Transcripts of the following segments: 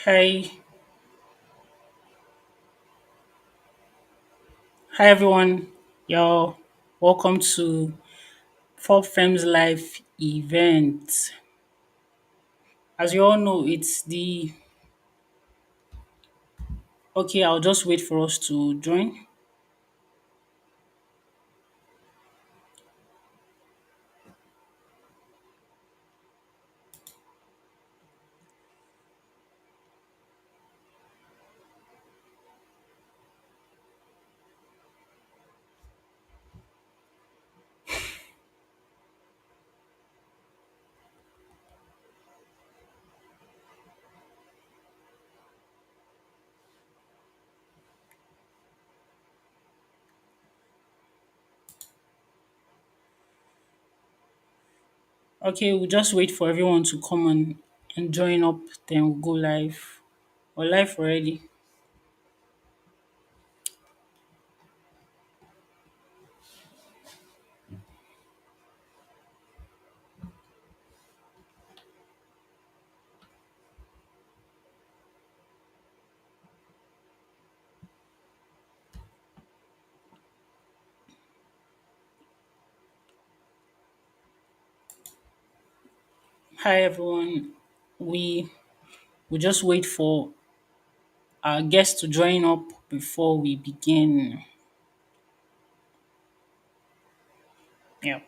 Hi, hi everyone. Y'all, welcome to Four Frames Live event. As you all know, it's the okay. I'll just wait for us to join. Okay, we'll just wait for everyone to come and join up. Then we'll go live. We're live already. Hi everyone. We will just wait for our guests to join up before we begin. Yeah.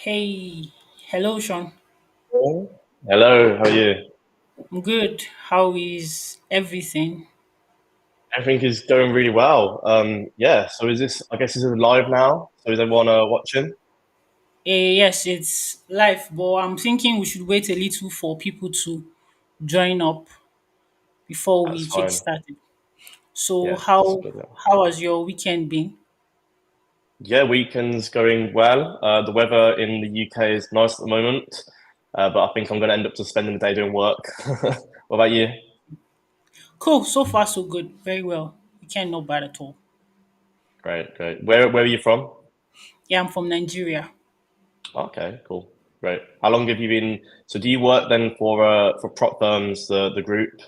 Hey, hello Sean. Hello, how are you? I'm good. How is everything? Everything is going really well. Yeah, so is this, I guess this is live now. So is everyone watching? Yes, it's live, but I'm thinking we should wait a little for people to join up before That's we kick fine. started. So Yeah, that's how good. Yeah, how has your weekend been? yeah, weekend's going well. The weather in the UK is nice at the moment, but I think I'm going to end up just spending the day doing work. What about you? Cool. So far, so good. Very well. Weekend not bad at all. Great, great. Where are you from? Yeah, I'm from Nigeria. Okay, cool. Great. How long have you been? So do you work then for prop firms, the group?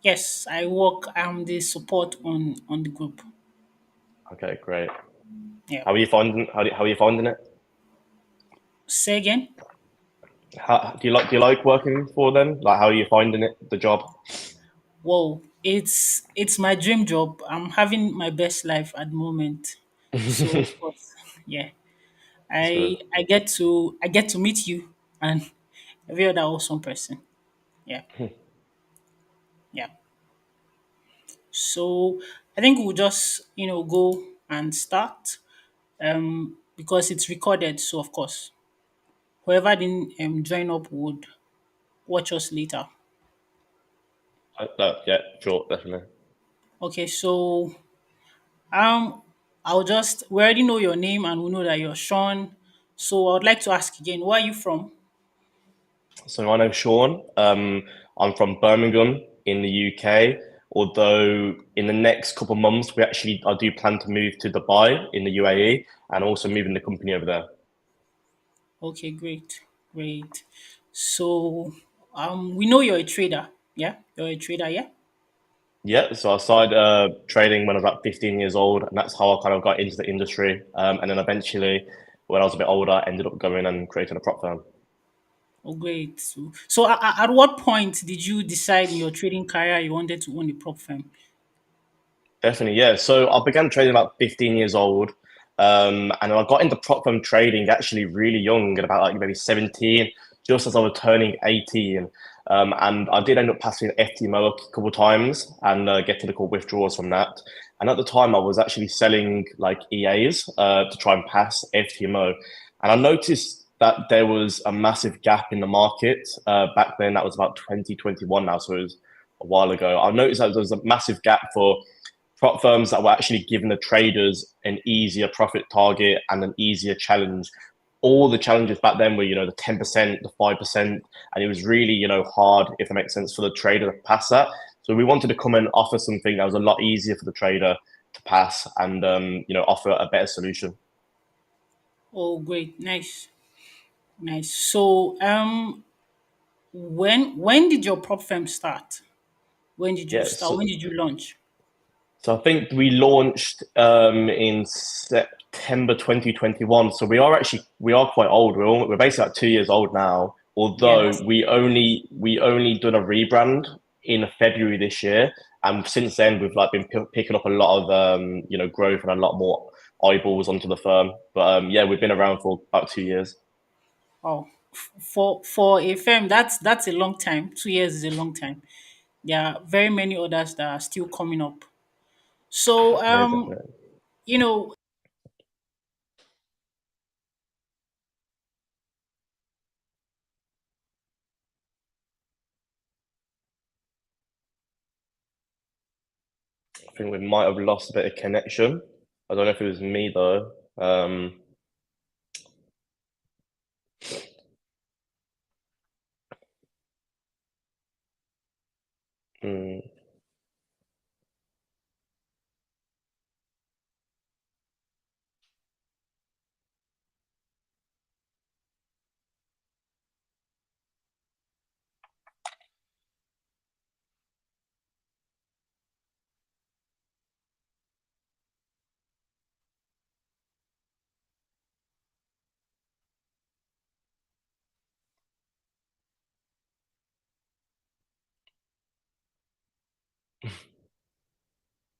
Yes, I work. I'm the support on the group. Okay, great. Yeah. How are you finding it? Say again. Do you like working for them? Like, how are you finding it, the job? Whoa, it's my dream job. I'm having my best life at the moment. So of course, yeah. That's good. I get to meet you and every other awesome person. Yeah, yeah. So I think we'll just go and start because it's recorded. So of course, whoever didn't join up would watch us later. Yeah, sure, definitely. Okay, so um, we already know your name and we know that you're Sean. So I would like to ask again, where are you from? So my name's Sean. I'm from Birmingham in the UK. Although in the next couple of months, I do plan to move to Dubai in the UAE and also moving the company over there. Okay, great, great. So we know you're a trader. Yeah, you're a trader. Yeah. Yeah, so I started trading when I was about 15 years old, and that's how I kind of got into the industry. And then eventually, when I was a bit older, I ended up going and creating a prop firm. Oh, great. So at what point did you decide in your trading career you wanted to own a prop firm? Definitely, yeah. So I began trading about 15 years old. And I got into prop firm trading actually really young, at about like maybe 17, just as I was turning 18. And I did end up passing FTMO a couple of times and getting the called withdrawals from that. And at the time, I was actually selling like EAs to try and pass FTMO. And I noticed that there was a massive gap in the market back then. That was about 2021 now, so it was a while ago. I noticed that there was a massive gap for prop firms that were actually giving the traders an easier profit target and an easier challenge. All the challenges back then were, the 10%, the 5%, and it was really, hard, if that makes sense, for the trader to pass that. So we wanted to come and offer something that was a lot easier for the trader to pass and, offer a better solution. Oh, great, nice, nice. So, when did your prop firm start? When did you Yeah. start? When did you launch? So I think we launched in September 2021. So we are quite old. We're basically like 2 years old now. Yeah, Although that's we only done a rebrand in February this year, and since then we've like been picking up a lot of growth and a lot more eyeballs onto the firm. But yeah, we've been around for about 2 years. oh, for a firm, that's a long time. 2 years is a long time. There are very many others that are still coming up. So, Yeah, definitely. you know, I think we might have lost a bit of connection. I don't know if it was me though. Hmm.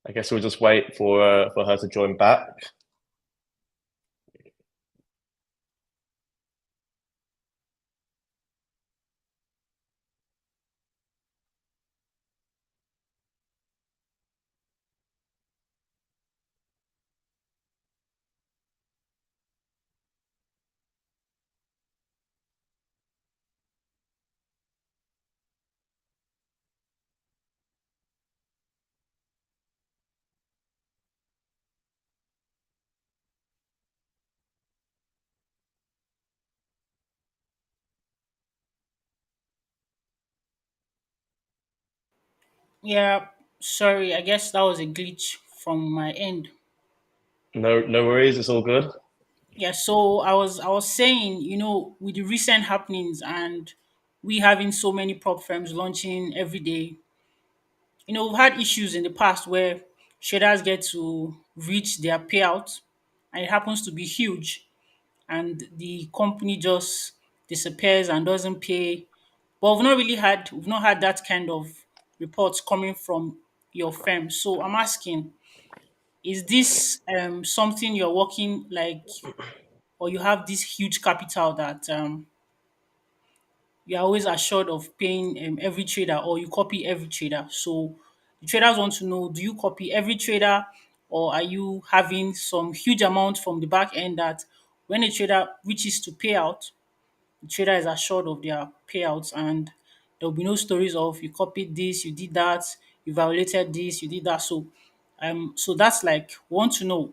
I guess we'll just wait for her to join back. yeah, sorry, I guess that was a glitch from my end. No, no worries. It's all good. Yeah, so I was saying, with the recent happenings and we having so many prop firms launching every day, we've had issues in the past where traders get to reach their payout and it happens to be huge and the company just disappears and doesn't pay. But we've not had that kind of reports coming from your firm. So I'm asking, is this something you're working like, or you have this huge capital that you're always assured of paying every trader, or you copy every trader? So the traders want to know, do you copy every trader, or are you having some huge amount from the back end that when a trader reaches to payout, the trader is assured of their payouts and there will be no stories of you copied this, you did that, you violated this, you did that. So that's like, want to know,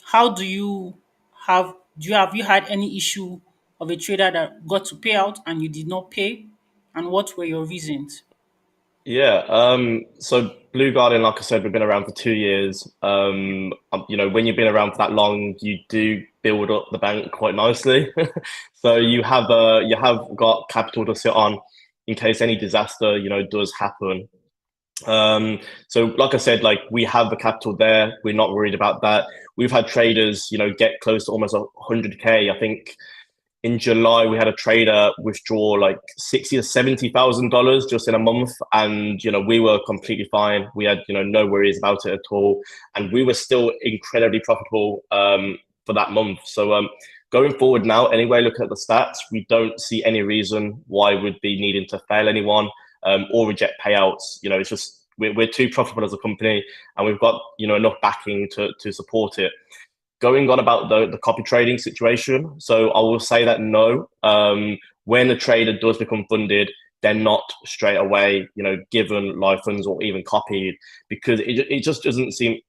how have you had any issue of a trader that got to pay out and you did not pay? And what were your reasons? Yeah. So Blue Garden, like I said, we've been around for 2 years. When you've been around for that long, you do build up the bank quite nicely. So you have got capital to sit on in case any disaster, does happen. So like I said, like we have the capital there. We're not worried about that. We've had traders, get close to almost 100K. I think in July we had a trader withdraw like 60 to $70,000 just in a month, and we were completely fine. We had no worries about it at all, and we were still incredibly profitable for that month. So going forward now, anyway, looking at the stats, we don't see any reason why we'd be needing to fail anyone or reject payouts. It's just we're too profitable as a company, and we've got enough backing to support it. Going on about the copy trading situation, so I will say that no, when a trader does become funded, they're not straight away, given live funds or even copied, because it just doesn't seem.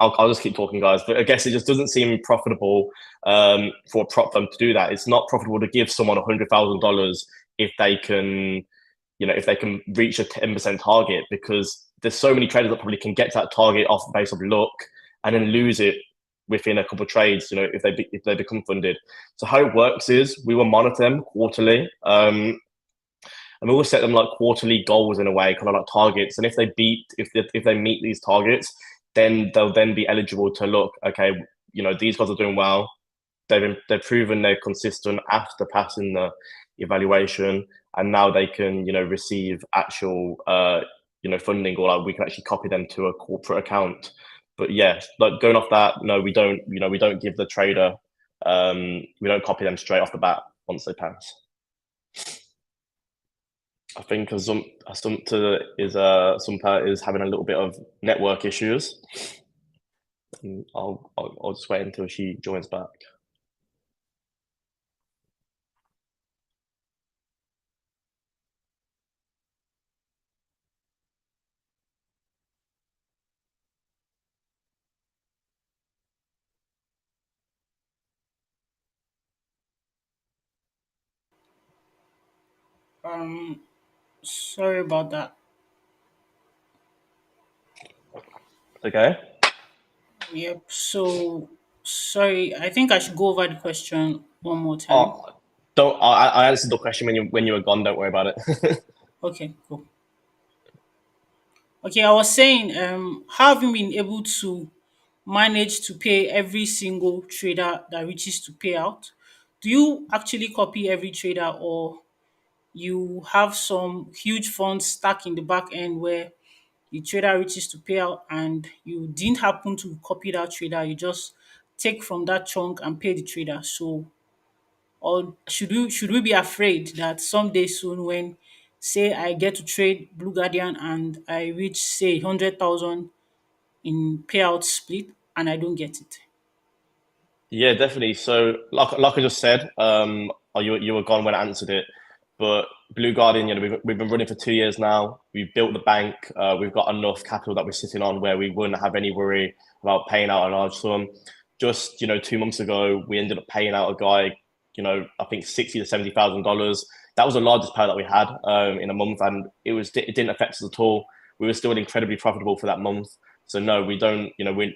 I'll just keep talking, guys. But I guess it just doesn't seem profitable for a prop firm to do that. It's not profitable to give someone $100,000 if they can, if they can reach a 10% target, because there's so many traders that probably can get to that target off the base of luck and then lose it within a couple of trades, if they become funded. So how it works is we will monitor them quarterly. And we will set them like quarterly goals in a way, kind of like targets. And if they meet these targets, then they'll then be eligible to look. Okay, these guys are doing well. They've proven they're consistent after passing the evaluation, and now they can receive actual funding, or like we can actually copy them to a corporate account. But yeah, like going off that, no, we don't. We don't give the trader. We don't copy them straight off the bat once they pass. I think Assumpta is having a little bit of network issues. I'll just wait until she joins back. Sorry about that. Okay. Yep. So sorry. I think I should go over the question one more time. Oh, don't. I answered the question when you were gone. Don't worry about it. Okay. Cool. Okay. I was saying, how have you been able to manage to pay every single trader that reaches to pay out? Do you actually copy every trader, or you have some huge funds stuck in the back end where the trader reaches to pay out and you didn't happen to copy that trader, you just take from that chunk and pay the trader? So, or should we be afraid that someday soon, when say I get to trade Blue Guardian and I reach say 100,000 in payout split and I don't get it? Yeah, definitely. So, like I just said, you were gone when I answered it, but Blue Guardian, we've been running for 2 years now. We've built the bank. We've got enough capital that we're sitting on where we wouldn't have any worry about paying out a large sum. Just 2 months ago, we ended up paying out a guy, I think $60,000 to $70,000. That was the largest payout that we had in a month, and it didn't affect us at all. We were still incredibly profitable for that month. So no, we don't.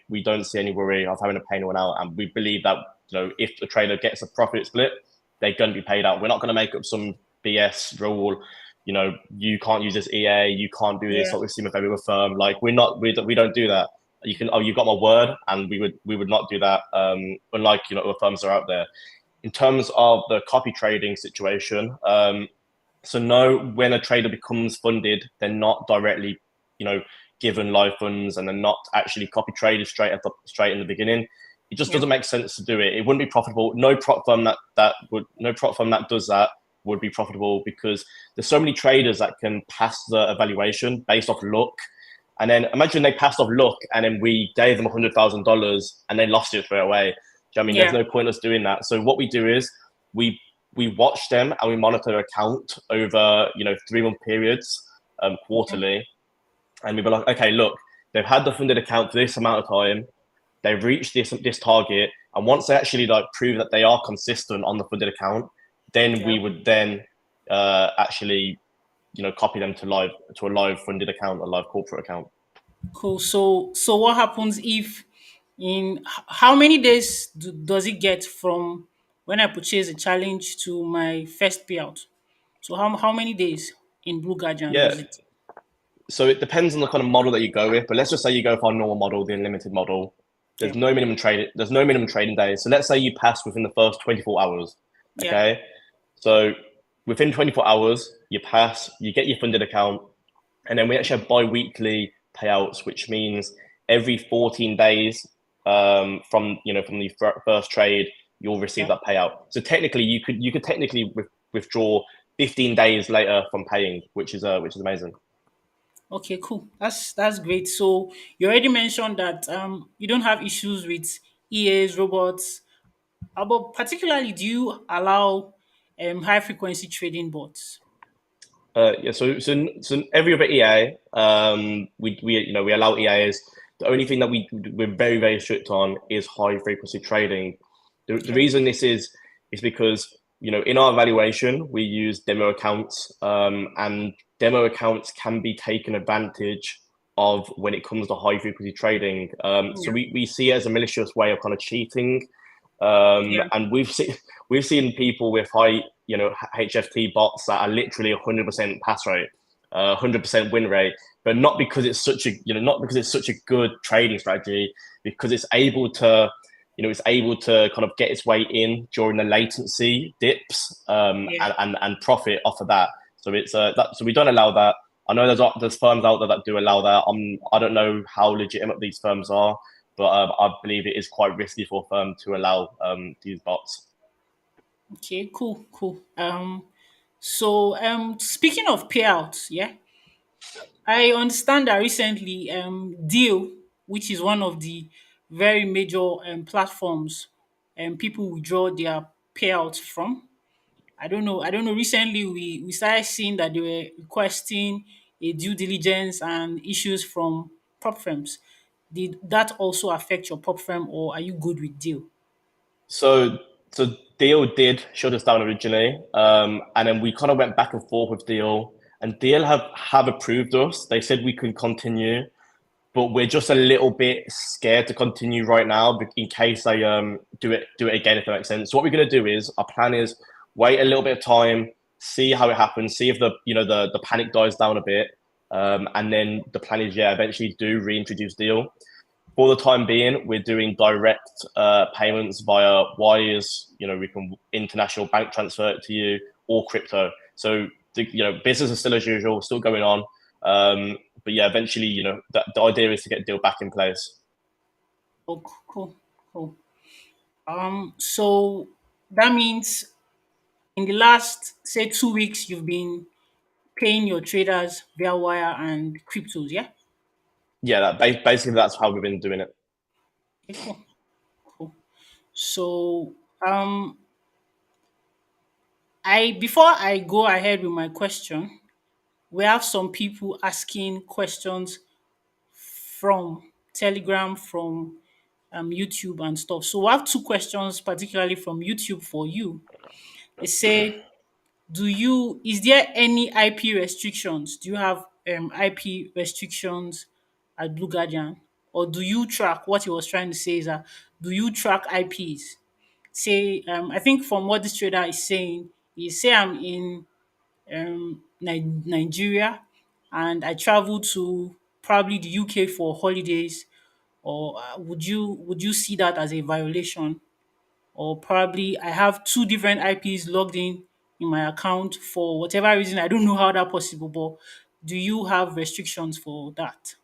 We don't see any worry of having to pay anyone out, and we believe that if the trader gets a profit split, they're going to be paid out. We're not going to make up some BS rule. You can't use this EA, you can't do this. Yeah. Like we've seen with every other firm. Like we don't do that. You can. Oh, you got my word, and we would not do that. Unlike other firms that are out there. In terms of the copy trading situation, so no, when a trader becomes funded, they're not directly, given live funds, and they're not actually copy traded straight in the beginning. It just Yeah. doesn't make sense to do it. It wouldn't be profitable. No prop firm that does that would be profitable, because there's so many traders that can pass the evaluation based off luck. And then imagine they passed off luck, and then we gave them $100,000 and they lost it straight away. Do you know what I mean? There's Yeah. no point us doing that. So what we do is we watch them and we monitor their account over 3 month periods, Okay. quarterly, and we be like, okay, look, they've had the funded account for this amount of time, they've reached this target, and once they actually like prove that they are consistent on the funded account, then Yeah. we would then actually copy them to a live funded account, a live corporate account. Cool. So what happens if how many days does it get from when I purchase a challenge to my first payout? So how many days in Blue Guardian Yeah. does it? So it depends on the kind of model that you go with, but let's just say you go for our normal model, the unlimited model. Yeah. There's no minimum trading days. So let's say you pass within the first 24 hours. Yeah. Okay. So within 24 hours, you pass, you get your funded account, and then we actually have bi-weekly payouts, which means every 14 days from from the first trade, you'll receive Yeah. that payout. So technically, you could technically withdraw 15 days later from paying, which is amazing. Okay, cool. That's great. So you already mentioned that you don't have issues with EAs, robots. But particularly, do you allow high frequency trading bots? Yeah, so every other EA, we allow EAs. The only thing that we're very strict on is high frequency trading. The Okay. reason this is because in our evaluation we use demo accounts, and demo accounts can be taken advantage of when it comes to high frequency trading. So Yeah. we see it as a malicious way of kind of cheating, Yeah. and we've seen people with high, HFT bots that are literally 100% pass rate, 100% win rate, but not because it's such a, not because it's such a good trading strategy, because it's able to kind of get its way in during the latency dips, Yeah. and profit off of that. So so we don't allow that. I know there's firms out there that do allow that. I don't know how legitimate these firms are, but I believe it is quite risky for a firm to allow these bots. Okay. Cool. Cool. So speaking of payouts, yeah, I understand that recently Deal, which is one of the very major platforms, people withdraw their payouts from. I don't know. I don't know. Recently, we started seeing that they were requesting a due diligence and issues from prop firms. Did that also affect your prop firm, or are you good with deal? So so Deal did shut us down originally, and then we kind of went back and forth with Deal, and Deal have approved us. They said we can continue, but we're just a little bit scared to continue right now in case they do it again, if that makes sense. So what we're gonna do is our plan is wait a little bit of time, see how it happens, see if the panic dies down a bit, and then the plan is, yeah, eventually do reintroduce Deal. For the time being, we're doing direct payments via wires. We can international bank transfer it to you, or crypto. So business is still as usual, still going on. But yeah, eventually, the idea is to get deal back in place. Oh, cool, cool. So that means in the last say 2 weeks, you've been paying your traders via wire and cryptos. Yeah. Yeah, basically that's how we've been doing it. Okay, cool, cool. So I before I go ahead with my question, we have some people asking questions from Telegram, from YouTube and stuff. So we have two questions, particularly from YouTube for you. They say, "Do you? Is there any IP restrictions? Do you have IP restrictions at Blue Guardian, or do you track?" What he was trying to say is that, do you track IPs? Say, I think from what this trader is saying, he say I'm in Nigeria, and I travel to probably the UK for holidays, or would you see that as a violation? Or probably I have two different IPs logged in my account for whatever reason. I don't know how that possible, but do you have restrictions for that?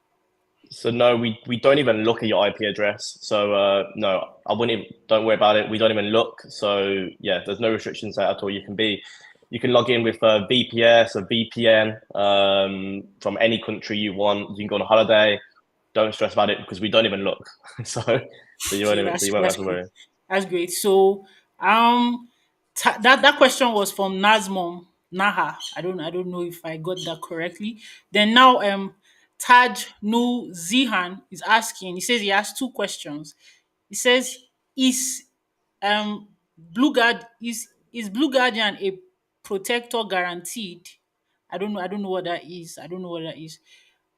So no, we don't even look at your IP address. So no, I wouldn't even, don't worry about it. We don't even look. So yeah, there's no restrictions there at all. You can log in with VPS or VPN, from any country you want. You can go on a holiday. Don't stress about it because we don't even look. Okay, So that's you won't have that's to great. worry. That's great. So that question was from Nazmom Naha. I don't know if I got that correctly. Then now Taj Nu Zihan is asking. He says he has two questions. He says, is is Blue Guardian a protector guaranteed? I don't know what that is. I don't know what that is.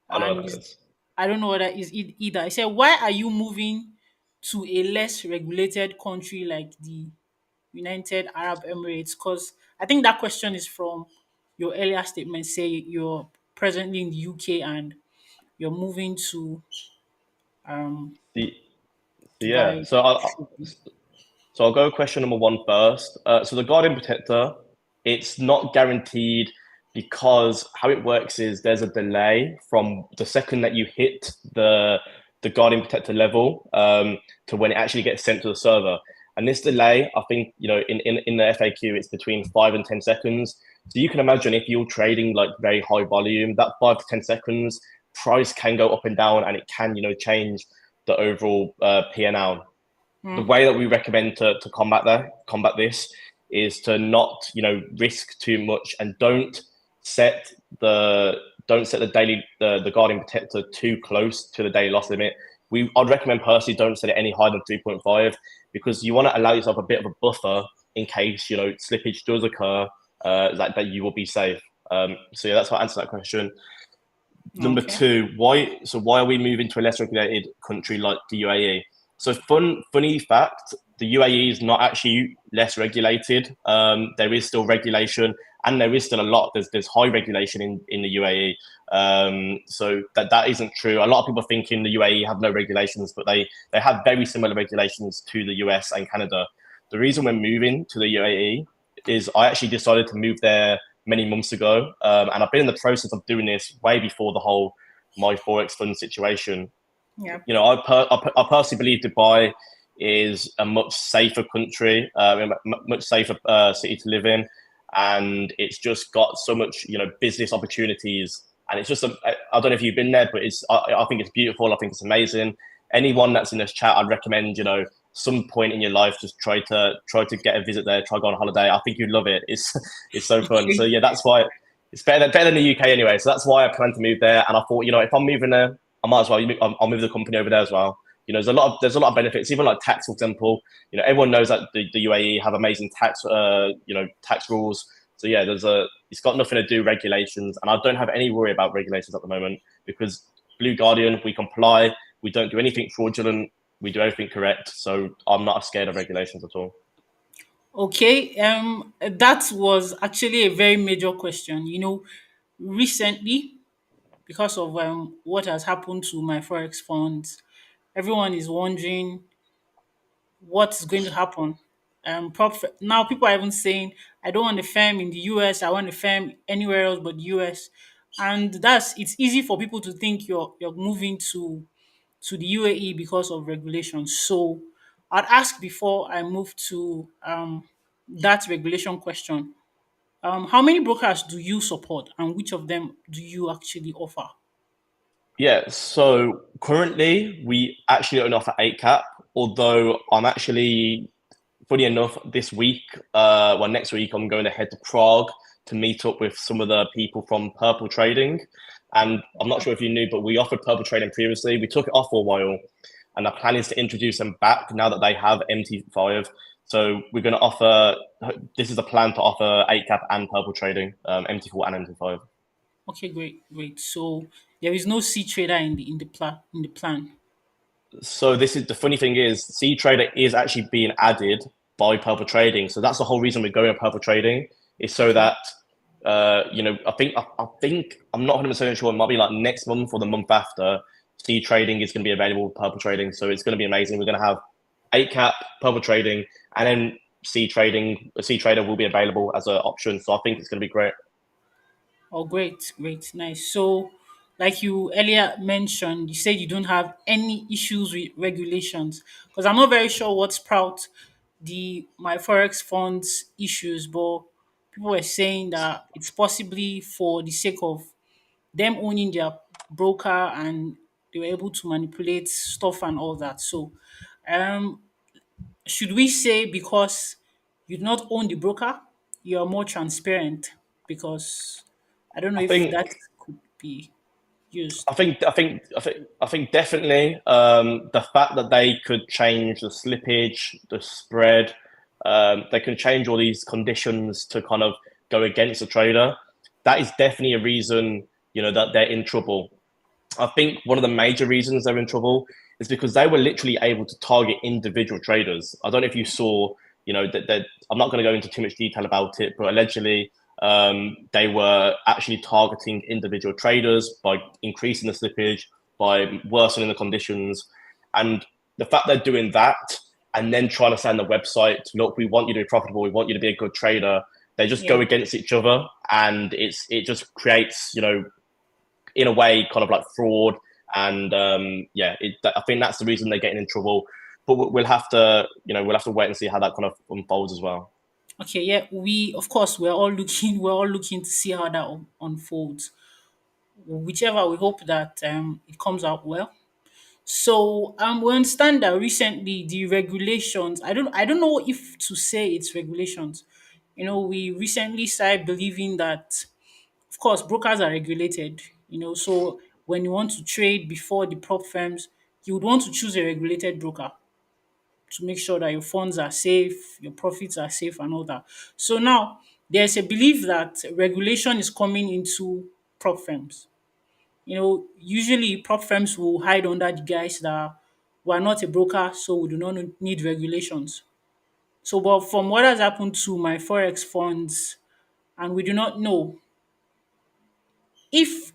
I know what And that is is. I don't know what that is either. I said, why are you moving to a less regulated country like the United Arab Emirates? Because I think that question is from your earlier statement. Say you're presently in the UK and you're moving to um The, yeah. Dubai. So Shortly. So I'll go question number one first. So the Guardian Protector, it's not guaranteed because how it works is there's a delay from the second that you hit the Guardian Protector level to when it actually gets sent to the server. And this delay, I think, in the FAQ, it's between 5 and 10 seconds. So you can imagine if you're trading like very high volume, that 5 to 10 seconds price can go up and down, and it can, change the overall P&L. The Mm, way that we recommend to combat this is to not risk too much, and set the don't set the daily the Guardian Protector too close to the daily loss limit. I'd recommend personally don't set it any higher than 3.5, because you want to allow yourself a bit of a buffer in case slippage does occur, that you will be safe. So yeah, that's how I answer that question. Number okay. two, why are we moving to a less regulated country like the UAE? So funny fact, the UAE is not actually less regulated. There is still regulation, and there is still a lot. There's high regulation in the UAE. So that isn't true. A lot of people think in the UAE have no regulations, but they have very similar regulations to the US and Canada. The reason we're moving to the UAE is I actually decided to move there many months ago, and I've been in the process of doing this way before the whole my forex fund situation. Yeah. I personally believe Dubai is a much safer country, much safer city to live in, and it's just got so much business opportunities. And it's just I don't know if you've been there, but I think it's beautiful. I think it's amazing. Anyone that's in this chat, I'd recommend some point in your life just try to get a visit there, try go on holiday. I think you'd love it. It's so fun. So Okay. yeah, that's why it's better than the UK anyway. So that's why I plan to move there. And I thought, if I'm moving there, I might as well. I'll move the company over there as well. There's a lot of benefits, even like tax, for example. Everyone knows that the UAE have amazing tax rules. So yeah, it's got nothing to do with regulations, and I don't have any worry about regulations at the moment because Blue Guardian, we comply, we don't do anything fraudulent, we do everything correct. So I'm not scared of regulations at all. Okay. That was actually a very major question. Recently, because of what has happened to my forex funds, everyone is wondering what's going to happen. Now people are even saying, I don't want a firm in the US, I want a firm anywhere else but the US. And it's easy for people to think you're moving to the UAE because of regulations. So I'd ask before I move to that regulation question. How many brokers do you support and which of them do you actually offer? Yeah, so currently we actually don't offer 8 cap, although I'm actually, funny enough, this week, next week, I'm going to head to Prague to meet up with some of the people from Purple Trading. And I'm not sure if you knew, but we offered Purple Trading previously. We took it off for a while, and the plan is to introduce them back now that they have MT5. So we're going to offer, this is a plan to offer 8 cap and Purple Trading, MT4 and MT5. Okay, great, great. So there is no C trader in the plan. So this is the funny thing is C Trader is actually being added by Purple Trading. So that's the whole reason we're going with Purple Trading is so Okay. that I think I'm not 100% sure. It might be like next month or the month after. C Trading is going to be available with Purple Trading, so it's going to be amazing. We're going to have 8 cap Purple Trading, and then C Trading. C Trader will be available as an option. So I think it's going to be great. Oh, great, great, nice. So, like you earlier mentioned, you said you don't have any issues with regulations because I'm not very sure what sprout the my forex funds issues, but people were saying that it's possibly for the sake of them owning their broker and they were able to manipulate stuff and all that. So, um, should we say because you do not own the broker, you're more transparent? Because I don't know I if that think could be used. I think definitely the fact that they could change the slippage, the spread, they can change all these conditions to kind of go against the trader. That is definitely a reason that they're in trouble. I think one of the major reasons they're in trouble is because they were literally able to target individual traders. I don't know if you saw, that I'm not going to go into too much detail about it, but allegedly they were actually targeting individual traders by increasing the slippage, by worsening the conditions, and the fact they're doing that. and then trying to say on the website, look, we want you to be profitable, we want you to be a good trader. They just Yeah. go against each other, and it just creates, in a way, kind of like fraud. And I think that's the reason they're getting in trouble. But we'll have to, we'll have to wait and see how that kind of unfolds as well. Okay, yeah, we of course we're all looking we're all looking to see how that unfolds. Whichever, we hope that it comes out well. So we understand that recently the regulations, I don't know if to say it's regulations. We recently started believing that of course brokers are regulated, so when you want to trade before the prop firms, you would want to choose a regulated broker to make sure that your funds are safe, your profits are safe, and all that. So now there's a belief that regulation is coming into prop firms. Usually prop firms will hide under the guise that we are not a broker, so we do not need regulations. So, but from what has happened to my forex funds, and we do not know if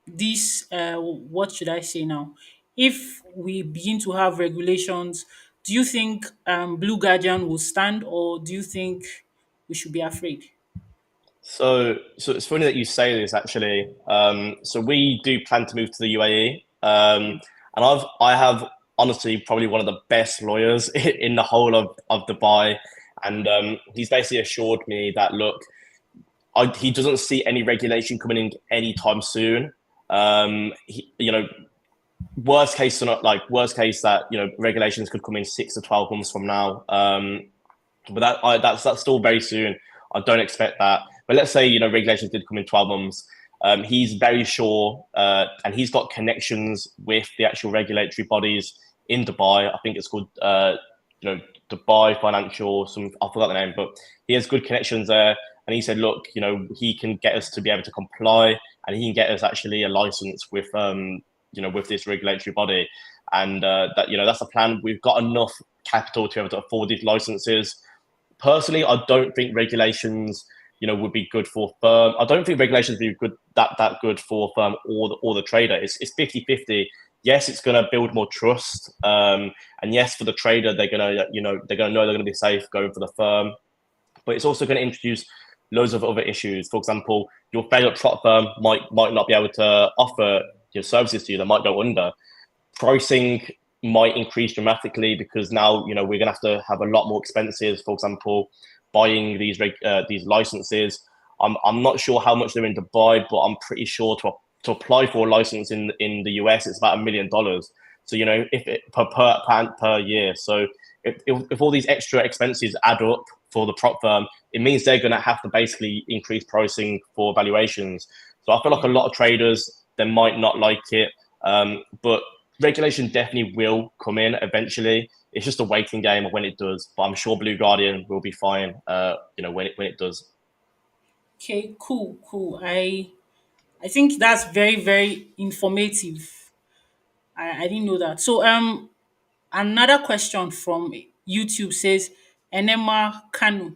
this what should I say now? If we begin to have regulations, do you think Blue Guardian will stand, or do you think we should be afraid? So it's funny that you say this actually. So we do plan to move to the UAE, and I have honestly probably one of the best lawyers in the whole of Dubai, and he's basically assured me that look, he doesn't see any regulation coming in anytime soon. Worst case, not like worst case that regulations could come in 6 to 12 months from now. But that's still very soon. I don't expect that. But let's say regulations did come in 12 months. He's very sure, and he's got connections with the actual regulatory bodies in Dubai. I think it's called you know Dubai Financial. I forgot the name, but he has good connections there. And he said, look, he can get us to be able to comply, and he can get us actually a license with with this regulatory body. And that's the plan. We've got enough capital to be able to afford these licenses. Personally, I don't think regulations, would be good for firm. I don't think regulations would be good that good for firm or the trader. It's 50-50. Yes, it's going to build more trust, and yes, for the trader, they're going to they're going to know they're going to be safe going for the firm, but it's also going to introduce loads of other issues. For example, your favorite prop firm might not be able to offer your services to you. They might go under. Pricing might increase dramatically because now we're going to have a lot more expenses. For example, buying these licenses. I'm not sure how much they're in Dubai, but I'm pretty sure to apply for a license in the US, it's about $1 million. So if it per year. So if all these extra expenses add up for the prop firm, it means they're going to have to basically increase pricing for valuations. So I feel like Yeah. a lot of traders, they might not like it, but regulation definitely will come in eventually. It's just a waiting game of when it does. But I'm sure Blue Guardian will be fine. When it does. Okay, cool, cool. I think that's very, very informative. I didn't know that. So another question from YouTube says Enema Kanu.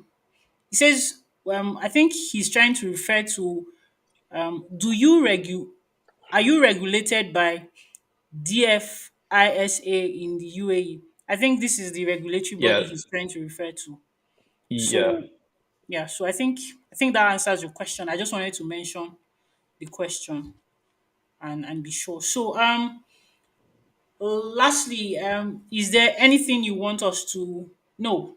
He says I think he's trying to refer to do you are you regulated by DFISA in the UAE? I think this is the regulatory body Yeah, he's trying to refer to. yeah, So yeah, so I think that answers your question. I just wanted to mention the question and be sure. So lastly, is there anything you want us to know?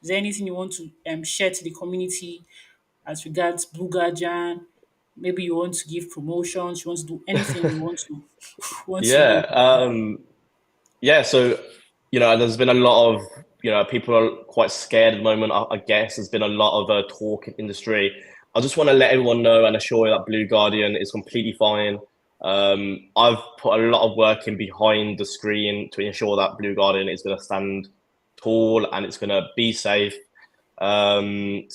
Is there anything you want to share to the community as regards Blue Guardian? Maybe you want to give promotions, you want to do anything you want to want to yeah. do. Yeah, so there's been a lot of people are quite scared at the moment. I guess there's been a lot of talk in industry. I just want to let everyone know and assure you that Blue Guardian is completely fine. I've put a lot of work in behind the screen to ensure that Blue Guardian is going to stand tall and it's going to be safe. So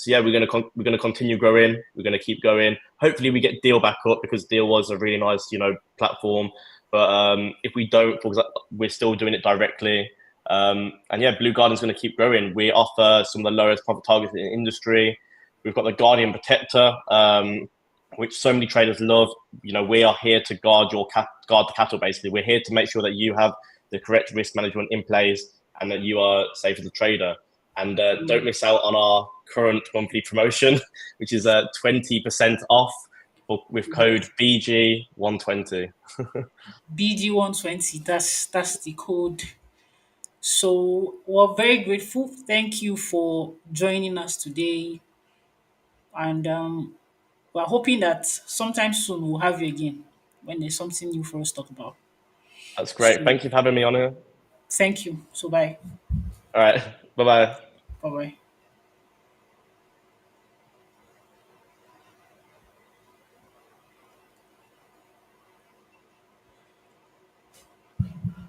yeah, we're gonna continue growing. We're gonna keep going. Hopefully, we get Deal back up because Deal was a really nice platform. But if we don't, for example, we're still doing it directly. And yeah, Blue Guardian's going to keep growing. We offer some of the lowest profit targets in the industry. We've got the Guardian Protector, which so many traders love. We are here to guard the cattle. Basically, we're here to make sure that you have the correct risk management in place, and that you are safe as a trader. And don't miss out on our current monthly promotion, which is 20% off with code Yes. BG120. BG120. That's the code. So we're very grateful. Thank you for joining us today, and we're hoping that sometime soon we'll have you again when there's something new for us to talk about. That's great. So Thank you for having me on here. thank you. So bye. All right. Bye bye. Bye bye.